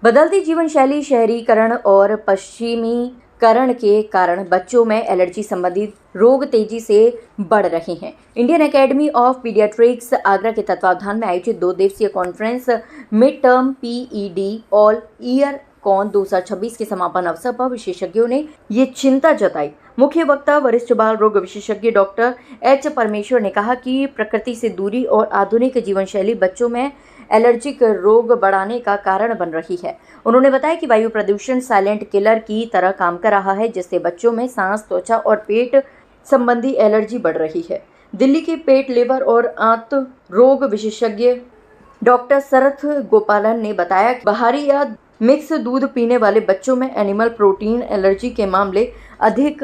बदलती जीवन शैली, शहरीकरण और पश्चिमीकरण के कारण बच्चों में एलर्जी संबंधित रोग तेजी से बढ़ रहे हैं। Indian academy of paediatrics Agra के तत्वावधान में आयोजित 2 दिवसीय conference mid term PED all year con 2026 के समापन अवसर पर विशेषज्ञों ने ये चिंता जताई। मुख्य वक्ता वरिष्ठ बाल रोग विशेषज्ञ डॉक्टर एच परमेश्वर ने कहा कि प्रकृति से दूरी और आधुनिक जीवन शैली बच्चों में एलर्जिक रोग बढ़ाने का कारण बन रही है। उन्होंने बताया कि वायु प्रदूषण साइलेंट किलर की तरह काम कर रहा है, जिससे बच्चों में सांस, त्वचा और पेट संबंधी एलर्जी बढ़ रही है। दिल्ली के पेट, लिवर और आंत रोग विशेषज्ञ डॉक्टर शरथ गोपालन ने बताया कि बाहरी या मिक्स दूध पीने वाले बच्चों में एनिमल प्रोटीन एलर्जी के मामले अधिक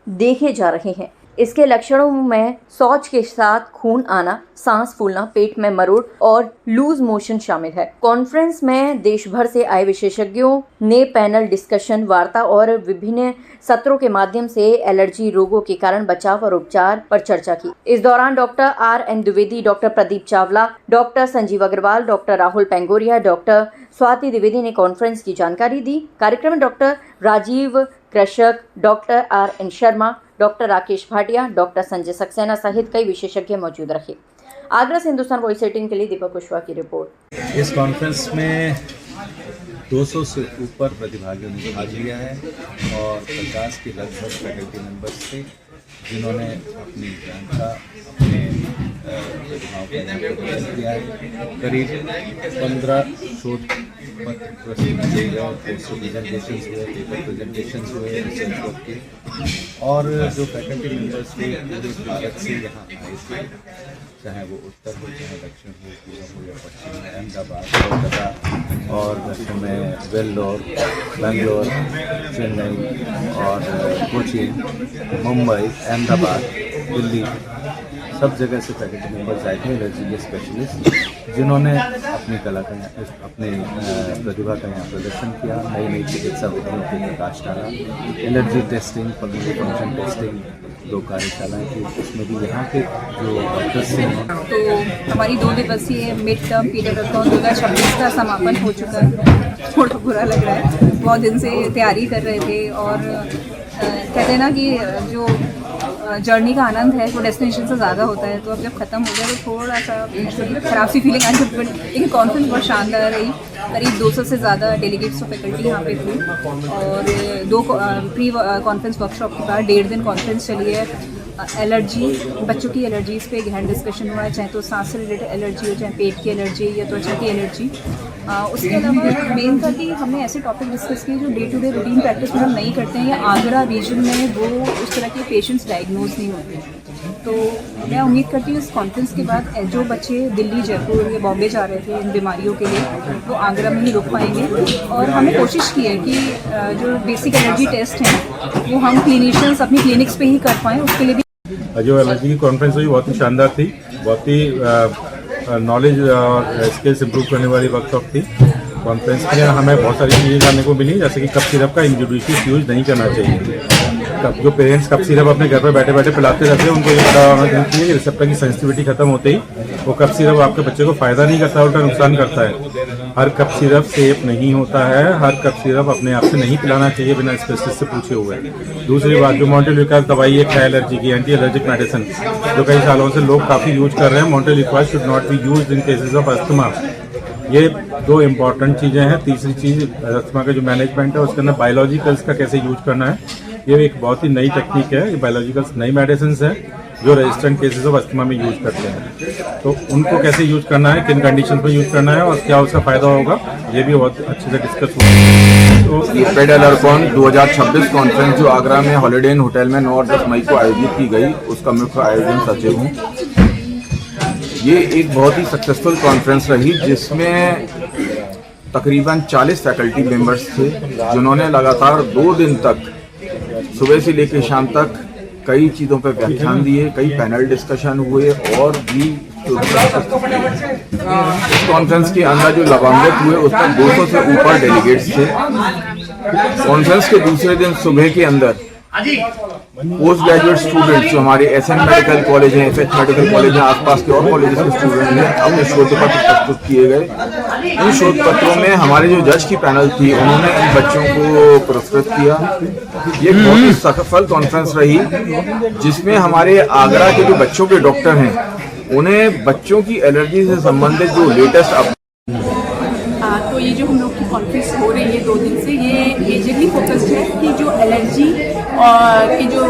देखे जा रहे हैं। इसके लक्षणों में शौच के साथ खून आना, सांस फूलना, पेट में मरोड़ और लूज मोशन शामिल है। कॉन्फ्रेंस में देश भर से आए विशेषज्ञों ने पैनल डिस्कशन, वार्ता और विभिन्न सत्रों के माध्यम से एलर्जी रोगों के कारण बचाव और उपचार पर चर्चा की। इस दौरान doctor RN Dwivedi, doctor Pradeep Chawla, doctor Sanjeev Agarwal, doctor Rahul Pengoria, doctor Swati Dwivedi ने कॉन्फ्रेंस की जानकारी दी। कार्यक्रम में डॉक्टर राजीव कृषक, doctor RN Sharma, doctor Rakesh Bhatia, doctor Sanjay Saxena सहित कई विशेषज्ञ मौजूद रहे। आगरा से हिंदुस्तान वॉइस 18 के लिए दीपक कुशवाहा की रिपोर्ट। इस कॉन्फ्रेंस में 200 से ऊपर प्रतिभागियों ने भाग लिया है और 50 के लगभग फैकल्टी मेंबर्स थे, जिन्होंने अपनी ज्ञान का, अपने प्रतिभाओं का प्रदर्शन किया है। करीब 15 शोध पत्र प्रस्तुत किए गए, पोस्टर प्रेजेंटेशंस हुए, पेपर प्रेजेंटेशंस हुए, रिसर्च वर्क के, और जो फैकल्टी मेंबर्स थे पूरे भारत से यहाँ आए थे, चाहे वो उत्तर हो, चाहे दक्षिण हो, पूर्व हो या पश्चिम में, अहमदाबाद, कोलकाता और दक्षिण में वेल्लोर, बेंगलोर, चेन्नई और कोचीन, मुंबई, अहमदाबाद, दिल्ली, सब जगह से फैकल्टी मेंबर्स आए थे, एलर्जी के स्पेशलिस्ट, जिन्होंने अपनी कला का, अपने प्रतिभा का यहाँ प्रदर्शन किया, नई नई चिकित्सा विधियों पर प्रकाश डाला। Allergy testing, pulmonary function testing 2 कार्यशालाएँ थी, उसमें भी यहाँ के जो डॉक्टर्स थे। तो हमारी 2 दिवसीय मिड टर्म पीडियाट्रिक्स 2026 का समापन हो चुका है। थोड़ा बुरा लग रहा है, बहुत दिन से तैयारी कर रहे थे और कहते हैं ना कि जो जर्नी का आनंद है वो डेस्टिनेशन से ज़्यादा होता है, तो अब जब ख़त्म हो गया तो थोड़ा सा खराब सी फीलिंग आई। लेकिन कॉन्फ्रेंस बहुत शानदार रही। करीब 200 से ज़्यादा डेलीगेट्स ऑफ फैकल्टी यहाँ पे थे और 2 प्री कॉन्फ्रेंस वर्कशॉप के बाद 1.5 दिन कॉन्फ्रेंस चली है। एलर्जी, बच्चों की एलर्जीज़ पे गहन डिस्कशन हुआ है, चाहे तो सांस से रिलेटेड एलर्जी हो, चाहे पेट की एलर्जी या त्वचा की एलर्जी। उसके अलावा मेन था कि हमने ऐसे टॉपिक डिस्कस किए जो day to day routine practice में हम नहीं करते हैं या आगरा रीजन में वो उस तरह के पेशेंट्स डायग्नोज नहीं होते। तो मैं उम्मीद करती हूँ इस कॉन्फ्रेंस के बाद जो बच्चे दिल्ली, जयपुर या बॉम्बे जा रहे थे इन बीमारियों के लिए, वो आगरा में ही रुक पाएंगे। और हमने कोशिश की है कि जो बेसिक एलर्जी टेस्ट हैं वो हम क्लिनिशियंस अपनी क्लिनिक्स पे ही कर पाएँ। उसके लिए भी जो एलर्जी की कॉन्फ्रेंस हुई बहुत ही शानदार थी, बहुत ही नॉलेज और स्किल्स इंप्रूव करने वाली वर्कशॉप थी। कॉन्फ्रेंस में हमें बहुत सारी चीज़ें जानने को मिली, जैसे कि कप सिरप का इंजुडिशियस यूज नहीं करना चाहिए। जो पेरेंट्स कप सिरप अपने घर पर बैठे बैठे पिलाते रहते हैं, उनको ये पता होना चाहिए कि रिसेप्टर की सेंसिटिविटी खत्म होते ही वो कप सिरप आपके बच्चे को फ़ायदा नहीं करता, उल्टा नुकसान करता है। हर कप सिरप सेफ नहीं होता है, हर कप सिरप अपने आप से नहीं पिलाना चाहिए बिना स्पेशलिस्ट से पूछे हुए। दूसरी बात, जो मॉन्टेलिक्वास दवाई एक है एलर्जी की, एंटी एलर्जिक मेडिसिन, जो कई सालों से लोग काफ़ी यूज कर रहे हैं, montelukast should not be used in cases of asthma. ये 2 इम्पॉर्टेंट चीज़ें हैं। तीसरी चीज़, अस्थमा का जो मैनेजमेंट है उसके अंदर बायोलॉजिकल्स का कैसे यूज करना है, ये एक बहुत ही नई टेक्निक है। ये बायोलॉजिकल्स नई मेडिसिन है जो रेजिस्टेंट केसेस ऑफ अस्थमा में यूज करते हैं, तो उनको कैसे यूज करना है, किन कंडीशन में यूज करना है और क्या उसका फायदा होगा, ये भी बहुत अच्छे से डिस्कस हुआ। तो ये पेडियालर्कॉन 2026 कॉन्फ्रेंस जो आगरा में हॉलिडे इन होटल में 9 और 10 मई को आयोजित की गई, उसका मुख्य आयोजन सचिव हूँ। ये एक बहुत ही सक्सेसफुल कॉन्फ्रेंस रही, जिसमें तकरीबन 40 फैकल्टी मेंबर्स थे, जिन्होंने लगातार 2 दिन तक सुबह से लेकर शाम तक कई चीज़ों पर व्याख्यान दिए, कई पैनल डिस्कशन हुए और भी इस कॉन्फ्रेंस के अंदर जो लाभान्वित हुए उसमें 200 से ऊपर डेलीगेट्स थे। कॉन्फ्रेंस के दूसरे दिन सुबह के अंदर पोस्ट ग्रेजुएट स्टूडेंट्स जो हमारे एसएन मेडिकल कॉलेज हैं, एफएच मेडिकल कॉलेज हैं, आसपास के और कॉलेजेस के स्टूडेंट हैं, अपने शोध पत्र प्रस्तुत किए गए। इन शोध पत्रों में हमारे जो जज की पैनल थी उन्होंने इन बच्चों को पुरस्कृत किया। ये बहुत ही सफल कॉन्फ्रेंस रही जिसमें हमारे आगरा के जो बच्चों के डॉक्टर हैं उन्हें बच्चों की एलर्जी से संबंधित जो लेटेस्ट तो ये जो हम लोग की कॉन्फ्रेंस हो रही है 2 दिन से, ये मेजरली फोकस्ड है कि जो एलर्जी और कि जो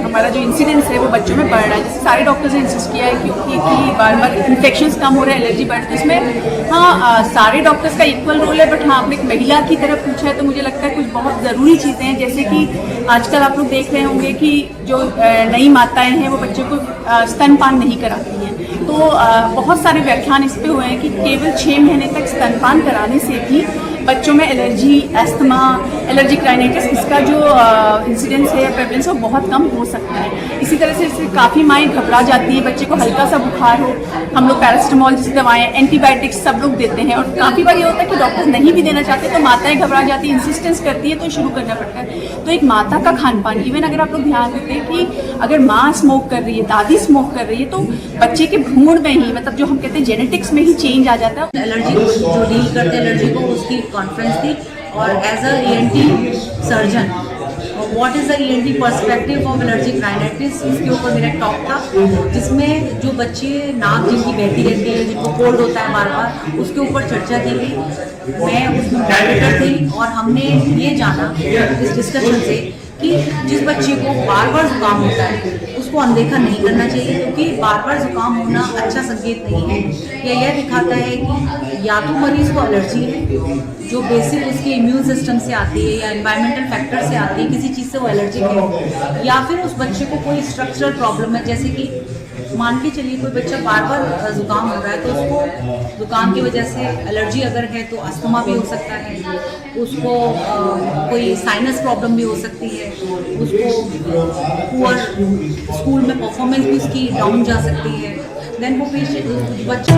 हमारा जो इंसिडेंस है वो बच्चों में बढ़ रहा है। जैसे सारे डॉक्टर्स ने इंसिस्ट किया है कि बार बार इन्फेक्शंस कम हो रहे हैं, एलर्जी बढ़ रही है। इसमें हाँ सारे डॉक्टर्स का इक्वल रोल है, बट हाँ आपने एक महिला की तरफ पूछा है तो मुझे लगता है कुछ बहुत ज़रूरी चीज़ें हैं। जैसे कि आजकल आप लोग देख रहे होंगे कि जो नई माताएँ हैं वो बच्चों को स्तनपान नहीं कराती हैं। तो बहुत सारे व्याख्यान इस पे हुए हैं कि केवल 6 महीने तक स्तनपान कराने से भी बच्चों में एलर्जी, एस्थमा, एलर्जिक राइनाइटिस इसका जो इंसिडेंस है या प्रेवलेंस है वो बहुत कम हो सकता है। इसी तरह से काफ़ी माएँ घबरा जाती हैं, बच्चे को हल्का सा बुखार हो, हम लोग पैरासिटामोल जैसी दवाएं, एंटीबायोटिक्स सब लोग देते हैं, और काफ़ी बार ये होता है कि डॉक्टर नहीं भी देना चाहते तो माताएं घबरा जाती हैं, इंसिस्टेंस करती है तो शुरू करना पड़ता है। तो एक माता का खान पान, इवन अगर आप लोग ध्यान देते हैं कि अगर माँ स्मोक कर रही है, दादी स्मोक कर रही है, तो बच्चे के भ्रूण में ही, मतलब जो हम कहते हैं जेनेटिक्स में ही चेंज आ जाता है। एलर्जी जो डील करते एलर्जी को, उसकी कॉन्फ्रेंस थी, और as a ENT surgeon what is the ENT perspective of allergic rhinitis, इसके ऊपर मेरा टॉक था, जिसमें जो बच्चे नाक जिनकी बहती रहती है, जिनको कोल्ड होता है बार बार, उसके ऊपर चर्चा की गई। मैं उसमें मॉडरेटर थी और हमने ये जाना इस डिस्कशन से कि जिस बच्चे को बार बार जुकाम होता है उसको अनदेखा नहीं करना चाहिए, क्योंकि बार बार जुकाम होना अच्छा संकेत नहीं है। यह दिखाता है कि या तो मरीज को एलर्जी है जो बेसिक उसके इम्यून सिस्टम से आती है या एनवायरमेंटल फैक्टर से आती है, किसी चीज़ से वो एलर्जिक है, या फिर उस बच्चे को कोई स्ट्रक्चरल प्रॉब्लम है। जैसे कि मान के चलिए कोई बच्चा बार बार जुकाम हो रहा है तो उसको जुकाम की वजह से एलर्जी अगर है तो अस्थमा भी हो सकता है, उसको कोई साइनस प्रॉब्लम भी हो सकती है, उसको पुअर स्कूल में परफॉर्मेंस भी उसकी डाउन जा सकती है। देन वो पेशेंट बच्चा